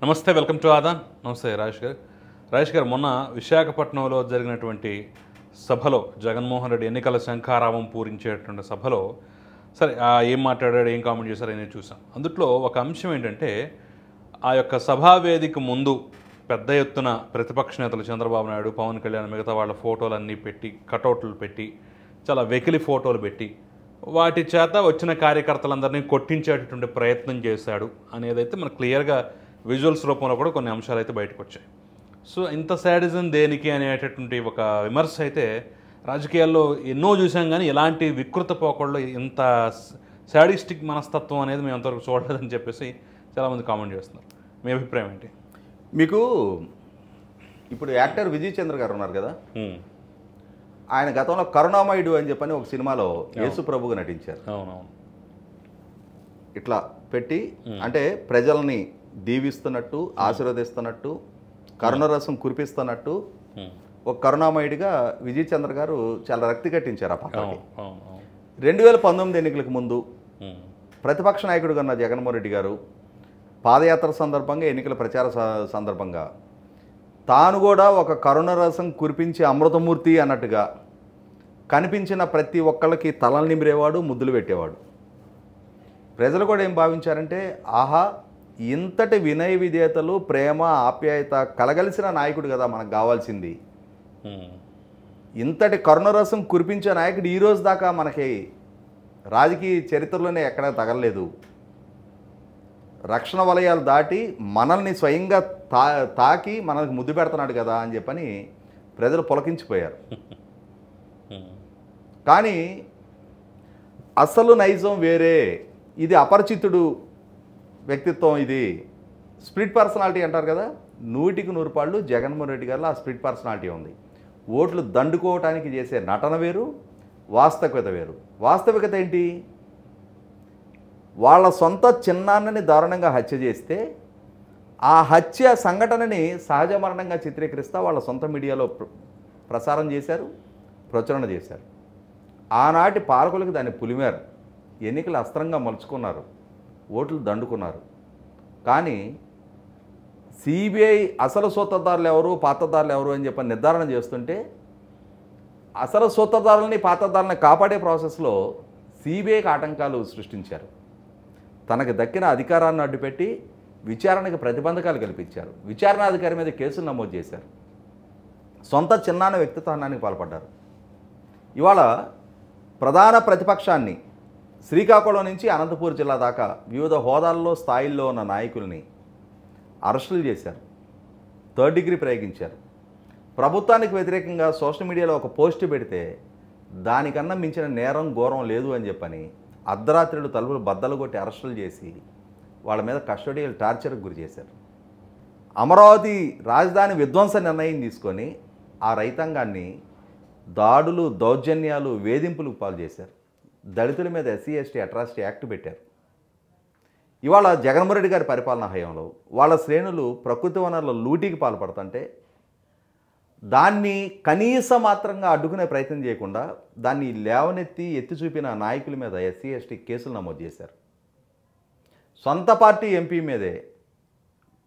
నమస్తే, welcome to Aadan. నమస్తే రాజేష్ గారు మొన్న విశాఖపట్నంలో జరిగినటువంటి సభలో జగన్మోహన్ రెడ్డి ఎన్నికల శంఖారావం పూరించేటువంటి సభలో సరే ఏం మాట్లాడాడు, ఏం కామెంట్ చేశారు అనేది చూసాం. అందుట్లో ఒక అంశం ఏంటంటే ఆ యొక్క సభావేదిక ముందు పెద్ద ఎత్తున ప్రతిపక్ష నేతలు చంద్రబాబు నాయుడు, పవన్ కళ్యాణ్, మిగతా వాళ్ళ ఫోటోలన్నీ పెట్టి, కటౌట్లు పెట్టి, చాలా వెకిలి ఫోటోలు పెట్టి వాటి చేత వచ్చిన కార్యకర్తలందరినీ కొట్టించేటటువంటి ప్రయత్నం చేశాడు అనేదైతే మనకు క్లియర్గా విజువల్స్ రూపంలో కూడా కొన్ని అంశాలు అయితే బయటకు వచ్చాయి. సో ఇంత శాడిజం దేనికి అనేటటువంటి ఒక విమర్శ అయితే రాజకీయాల్లో ఎన్నో చూసాం, కానీ ఇలాంటి వికృత పోకళ్ళు, ఇంత శాడిస్టిక్ మనస్తత్వం అనేది మేము అంతవరకు చూడలేదని చెప్పేసి చాలామంది కామెంట్ చేస్తున్నారు. మీ అభిప్రాయం ఏంటి? మీకు ఇప్పుడు యాక్టర్ విజయ్ చంద్ర గారు ఉన్నారు కదా, ఆయన గతంలో కరుణామయుడు అని చెప్పని ఒక సినిమాలో యేసు ప్రభుగా నటించారు. అవునవును. ఇట్లా పెట్టి అంటే ప్రజల్ని దీవిస్తున్నట్టు, ఆశీర్వదిస్తున్నట్టు, కరుణరసం కురిపిస్తున్నట్టు ఒక కరుణామయుడిగా విజయ్ చంద్ర గారు చాలా రక్తి కట్టించారు ఆ పాత్రకి. 2019 ఎన్నికలకు ముందు ప్రతిపక్ష నాయకుడిగా ఉన్న జగన్మోహన్ రెడ్డి గారు పాదయాత్ర సందర్భంగా, ఎన్నికల ప్రచార సందర్భంగా తాను కూడా ఒక కరుణరసం కురిపించే అమృతమూర్తి అన్నట్టుగా కనిపించిన ప్రతి ఒక్కళ్ళకి తలలు నిమిరేవాడు, ముద్దులు పెట్టేవాడు. ప్రజలు కూడా ఏం భావించారంటే, ఆహా, ఇంతటి వినయ విధేయతలు, ప్రేమ, ఆప్యాయత కలగలిసిన నాయకుడు కదా మనకు కావాల్సింది. ఇంతటి కరుణరసం కురిపించే నాయకుడు ఈరోజు దాకా మనకి రాజకీయ చరిత్రలోనే ఎక్కడా తగలలేదు. రక్షణ వలయాలు దాటి మనల్ని స్వయంగా తాకి మనకు ముద్దు పెడుతున్నాడు కదా అని చెప్పని ప్రజలు పులకించిపోయారు. కానీ అసలు నైజం వేరే. ఇది అపరిచితుడు వ్యక్తిత్వం, ఇది స్ప్లిట్ పర్సనాలిటీ అంటారు కదా, 100కి 100 పాళ్ళు జగన్మోహన్ రెడ్డి గారిలో ఆ స్ప్లిట్ పర్సనాలిటీ ఉంది. ఓట్లు దండుకోవటానికి చేసే నటన వేరు, వాస్తవికత వేరు. వాస్తవికత ఏంటి? వాళ్ళ సొంత చిన్నాన్నని దారుణంగా హత్య చేస్తే ఆ హత్య సంఘటనని సహజ మరణంగా చిత్రీకరిస్తా వాళ్ళ సొంత మీడియాలో ప్రసారం చేశారు, ప్రచురణ చేశారు. ఆనాటి పాలకులకు దాన్ని పులిమేరు, ఎన్నికలు అస్త్రంగా మలుచుకున్నారు, ఓట్లు దండుకున్నారు. కానీ సిబిఐ అసలు సూత్రధారులు ఎవరు, పాత్రధారులు ఎవరు అని చెప్పి నిర్ధారణ చేస్తుంటే అసలు సూత్రధారులని, పాత్రధారులని కాపాడే ప్రాసెస్లో సిబిఐకి ఆటంకాలు సృష్టించారు. తనకు దక్కిన అధికారాన్ని అడ్డుపెట్టి విచారణకు ప్రతిబంధకాలు కల్పించారు. విచారణాధికారి మీద కేసులు నమోదు చేశారు. సొంత చిన్నాన్న వ్యక్తిత్వానికి పాల్పడ్డారు. ఇవాళ ప్రధాన ప్రతిపక్షాన్ని శ్రీకాకుళం నుంచి అనంతపూర్ జిల్లా దాకా వివిధ హోదాల్లో, స్థాయిల్లో ఉన్న నాయకుల్ని అరెస్టులు చేశారు, 3rd డిగ్రీ ప్రయోగించారు. ప్రభుత్వానికి వ్యతిరేకంగా సోషల్ మీడియాలో ఒక పోస్ట్ పెడితే దానికన్నా మించిన నేరం, ఘోరం లేదు అని చెప్పని అర్ధరాత్రులు తలుపులు బద్దలు కొట్టి అరెస్టులు చేసి వాళ్ళ మీద కస్టడియల్ టార్చర్కి గురి చేశారు. అమరావతి రాజధాని విధ్వంస నిర్ణయం తీసుకొని ఆ రైతాంగాన్ని దాడులు, దౌర్జన్యాలు, వేధింపులకు పాలు చేశారు. దళితుల మీద SC ST అట్రాసిటీ యాక్ట్ పెట్టారు. ఇవాళ జగన్మోహన్ రెడ్డి గారి పరిపాలనా హయాంలో వాళ్ళ శ్రేణులు ప్రకృతి వనరుల లూటీకి పాల్పడుతుంటే దాన్ని కనీస మాత్రంగా అడ్డుకునే ప్రయత్నం చేయకుండా దాన్ని లేవనెత్తి ఎత్తి చూపిన నాయకుల మీద SC ST కేసులు నమోదు చేశారు. సొంత పార్టీ ఎంపీ మీదే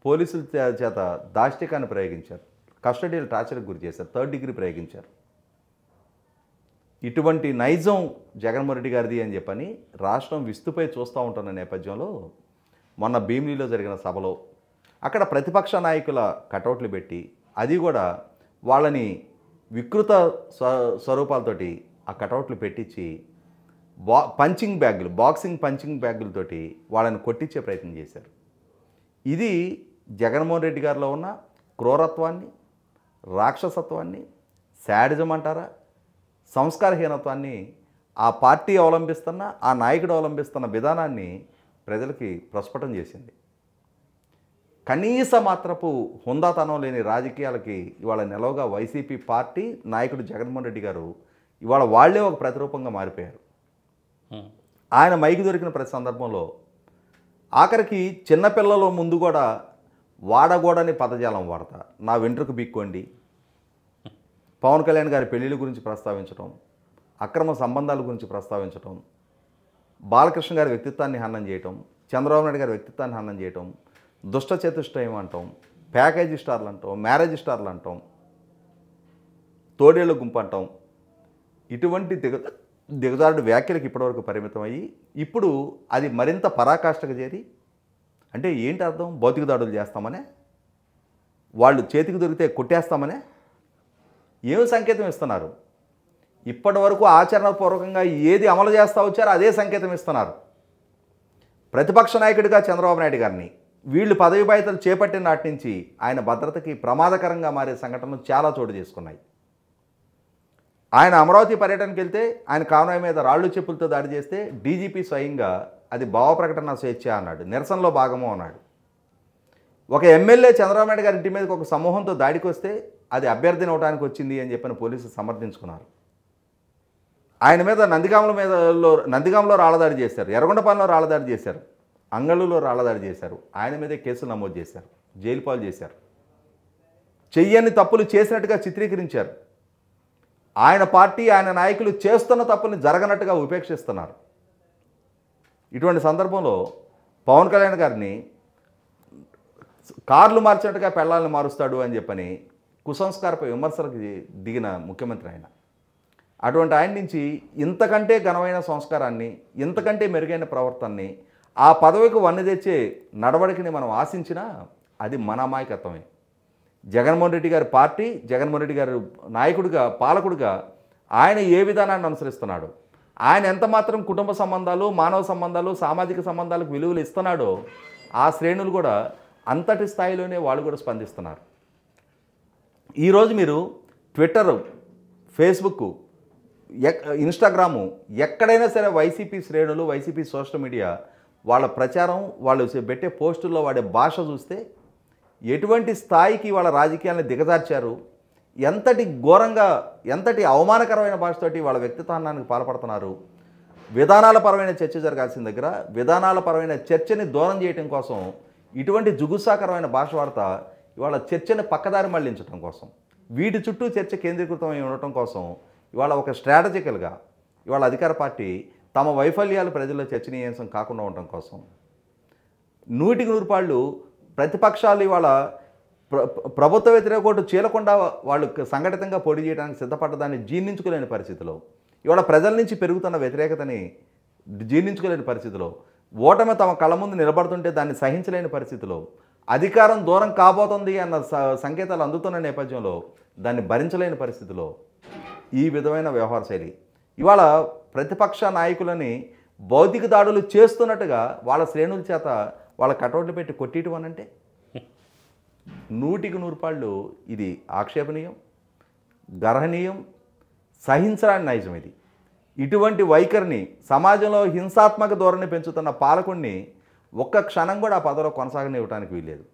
పోలీసుల చేత దాష్టికాన్ని ప్రయోగించారు, కస్టడియల్ టార్చర్కి గురి చేశారు, 3rd డిగ్రీ ప్రయోగించారు. ఇటువంటి నైజం జగన్మోహన్ రెడ్డి గారిది అని చెప్పని రాష్ట్రం విస్తుపై చూస్తూ ఉంటున్న నేపథ్యంలో మొన్న భీమిలీలో జరిగిన సభలో అక్కడ ప్రతిపక్ష నాయకుల కటౌట్లు పెట్టి, అది కూడా వాళ్ళని వికృత స్వరూపాలతోటి ఆ కటౌట్లు పెట్టించి బాక్సింగ్ పంచింగ్ బ్యాగులతోటి వాళ్ళని కొట్టించే ప్రయత్నం చేశారు. ఇది జగన్మోహన్ రెడ్డి గారిలో ఉన్న క్రూరత్వాన్ని, రాక్షసత్వాన్ని, శాడిజం అంటారా, సంస్కారహీనత్వాన్ని ఆ పార్టీ అవలంబిస్తున్న, ఆ నాయకుడు అవలంబిస్తున్న విధానాన్ని ప్రజలకి ప్రస్ఫుటం చేసింది. కనీస మాత్రపు హుందాతనం లేని రాజకీయాలకి ఇవాళ నిలవగా వైసీపీ పార్టీ నాయకుడు జగన్మోహన్ రెడ్డి గారు ఇవాళ వాళ్లే ఒక ప్రతిరూపంగా మారిపోయారు. ఆయన మైకి దొరికిన ప్రతి సందర్భంలో ఆఖరికి చిన్నపిల్లల ముందు కూడా వాడగూడని పదజాలం వాడతా, నా వెంట్రుకు బిక్కోండి, పవన్ కళ్యాణ్ గారి పెళ్లిళ్ళ గురించి ప్రస్తావించడం, అక్రమ సంబంధాల గురించి ప్రస్తావించడం, బాలకృష్ణ గారి వ్యక్తిత్వాన్ని హననం చేయటం, చంద్రబాబు నాయుడు గారి వ్యక్తిత్వాన్ని హననం చేయటం, దుష్ట చతుష్టయం అంటాం, ప్యాకేజీ స్టార్లు అంటాం, మ్యారేజ్ స్టార్లు అంటాం, తోడేళ్ళ గుంపు అంటాం. ఇటువంటి దిగజారుడు వ్యాఖ్యలకు ఇప్పటివరకు పరిమితం అయ్యి ఇప్పుడు అది మరింత పరాకాష్ఠకు చేరి, అంటే ఏంటి అర్థం? భౌతిక దాడులు చేస్తామనే, వాళ్ళు చేతికి దొరికితే కొట్టేస్తామనే ఏం సంకేతం ఇస్తున్నారు? ఇప్పటి వరకు ఆచరణపూర్వకంగా ఏది అమలు చేస్తూ వచ్చారో అదే సంకేతం ఇస్తున్నారు. ప్రతిపక్ష నాయకుడిగా చంద్రబాబు నాయుడు గారిని వీళ్ళు పదవి బాధ్యతలు చేపట్టిన నాటి నుంచి ఆయన భద్రతకి ప్రమాదకరంగా మారే సంఘటనలు చాలా చోటు చేసుకున్నాయి. ఆయన అమరావతి పర్యటనకి వెళ్తే ఆయన కాన్వాయ్ మీద రాళ్ళు చెప్పులతో దాడి చేస్తే డీజీపీ స్వయంగా అది భావ ప్రకటన స్వేచ్ఛ అన్నాడు, నిరసనలో భాగము అన్నాడు. ఒక ఎమ్మెల్యే చంద్రబాబు నాయుడు గారి ఇంటి మీదకి ఒక సమూహంతో దాడికి వస్తే అది అభ్యర్థన అవడానికి వచ్చింది అని చెప్పిన పోలీసులు సమర్థించుకున్నారు. ఆయన మీద నందిగాంలో రాళ్ళదాడి చేశారు, ఎర్రగొండపాలెంలో రాళ్ళదాడి చేశారు, అంగళ్ళులో రాళ్ళదాడి చేశారు. ఆయన మీదే కేసులు నమోదు చేశారు, జైలు పాలు చేశారు, చెయ్యని తప్పులు చేసినట్టుగా చిత్రీకరించారు. ఆయన పార్టీ ఆయన నాయకులు చేస్తున్న తప్పుల్ని జరగనట్టుగా ఉపేక్షిస్తున్నారు. ఇటువంటి సందర్భంలో పవన్ కళ్యాణ్ గారిని కార్లు మార్చినట్టుగా పెళ్ళాలను మారుస్తాడు అని చెప్పని కుసంస్కారపై విమర్శలకు దిగిన ముఖ్యమంత్రి ఆయన. అటువంటి ఆయన నుంచి ఇంతకంటే ఘనమైన సంస్కారాన్ని, ఇంతకంటే మెరుగైన ప్రవర్తనని, ఆ పదవికి వన్నె తెచ్చే నడవడికని మనం ఆశించినా అది మన అమాయకత్వమే. జగన్మోహన్ రెడ్డి గారి పార్టీ, జగన్మోహన్ రెడ్డి గారి నాయకుడిగా, పాలకుడిగా ఆయన ఏ విధానాన్ని అనుసరిస్తున్నాడు, ఆయన ఎంత మాత్రం కుటుంబ సంబంధాలు, మానవ సంబంధాలు, సామాజిక సంబంధాలకు విలువలు ఇస్తున్నాడో ఆ శ్రేణులు కూడా అంతటి స్థాయిలోనే వాళ్ళు కూడా స్పందిస్తున్నారు. ఈరోజు మీరు ట్విట్టర్, ఫేస్బుక్, ఇన్స్టాగ్రాము ఎక్కడైనా సరే వైసీపీ శ్రేణులు, వైసీపీ సోషల్ మీడియా వాళ్ళ ప్రచారం, వాళ్ళు పెట్టే పోస్టుల్లో వాడే భాష చూస్తే ఎటువంటి స్థాయికి వాళ్ళ రాజకీయాలను దిగజార్చారు, ఎంతటి ఘోరంగా, ఎంతటి అవమానకరమైన భాషతోటి వాళ్ళ వ్యక్తిత్వానికి పాల్పడుతున్నారు. విధానాల పరమైన చర్చ జరగాల్సిన దగ్గర విధానాల పరమైన చర్చని దూరం చేయడం కోసం ఇటువంటి జుగుసాకరమైన భాష వాడతా ఇవాళ చర్చని పక్కదారి మళ్లించడం కోసం, వీటి చుట్టూ చర్చ కేంద్రీకృతమై ఉండటం కోసం ఇవాళ ఒక స్ట్రాటజికల్గా ఇవాళ అధికార పార్టీ తమ వైఫల్యాలు ప్రజల్లో చర్చనీయాంశం కాకుండా ఉండటం కోసం 100% ప్రతిపక్షాలు ఇవాళ ప్రభుత్వ వ్యతిరేక ఓటు చీలకుండా వాళ్ళు సంఘటితంగా పోటీ చేయడానికి సిద్ధపడ్డదాన్ని జీర్ణించుకోలేని పరిస్థితిలో, ఇవాళ ప్రజల నుంచి పెరుగుతున్న వ్యతిరేకతని జీర్ణించుకోలేని పరిస్థితిలో, ఓటమి తమ కళ్ళ ముందు నిలబడుతుంటే దాన్ని సహించలేని పరిస్థితిలో, అధికారం దూరం కాబోతుంది అన్న సంకేతాలు అందుతున్న నేపథ్యంలో దాన్ని భరించలేని పరిస్థితిలో ఈ విధమైన వ్యవహార శైలి ఇవాళ ప్రతిపక్ష నాయకులని భౌతిక దాడులు చేస్తున్నట్టుగా వాళ్ళ శ్రేణుల చేత వాళ్ళ కటౌట్లు పెట్టి కొట్టియటం అనంటే 100% ఇది ఆక్షేపణీయం, గర్హనీయం, సహించరాని నైజం. ఇది ఇటువంటి వైఖరిని సమాజంలో హింసాత్మక ధోరణి పెంచుతున్న పాలకుడిని ఒక్క క్షణం కూడా ఆ పదవిలో కొనసాగనివ్వడానికి వీల్లేదు.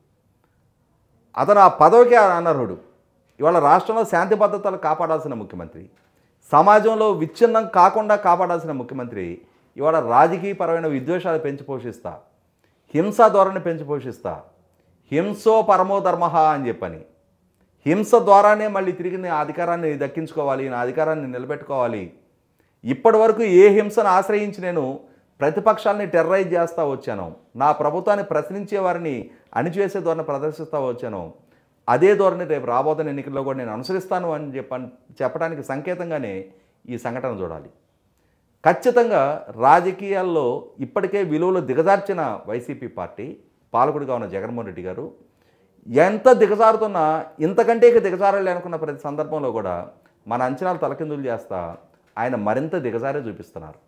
అతను ఆ పదవికి అనర్హుడు. ఇవాళ రాష్ట్రంలో శాంతి భద్రతలు కాపాడాల్సిన ముఖ్యమంత్రి, సమాజంలో విచ్ఛిన్నం కాకుండా కాపాడాల్సిన ముఖ్యమంత్రి ఇవాళ రాజకీయపరమైన విద్వేషాలు పెంచి పోషిస్తా, హింసా ధోరణి పెంచి పోషిస్తా, హింసో పరమో ధర్మ అని చెప్పని హింస ద్వారానే మళ్ళీ తిరిగి నా అధికారాన్ని దక్కించుకోవాలి, నా అధికారాన్ని నిలబెట్టుకోవాలి, ఇప్పటి వరకు ఏ హింసను ఆశ్రయించి నేను ప్రతిపక్షాలని టెర్రరైజ్ చేస్తూ వచ్చాను, నా ప్రభుత్వాన్ని ప్రశ్నించే వారిని అణిచివేసే ధోరణి ప్రదర్శిస్తూ వచ్చాను, అదే ధోరణి రేపు రాబోతున్న ఎన్నికల్లో కూడా నేను అనుసరిస్తాను అని చెప్పడానికి సంకేతంగానే ఈ సంఘటన చూడాలి. ఖచ్చితంగా రాజకీయాల్లో ఇప్పటికే విలువలు దిగజార్చిన వైసీపీ పార్టీ పాలకుడిగా ఉన్న జగన్మోహన్ రెడ్డి గారు ఎంత దిగజారుతున్నా ఇంతకంటే ఇక దిగజారాలి అనుకున్న ప్రతి సందర్భంలో కూడా మన అంచనాలు తలకిందులు చేస్తా ఆయన మరింత దిగజారే చూపిస్తున్నారు.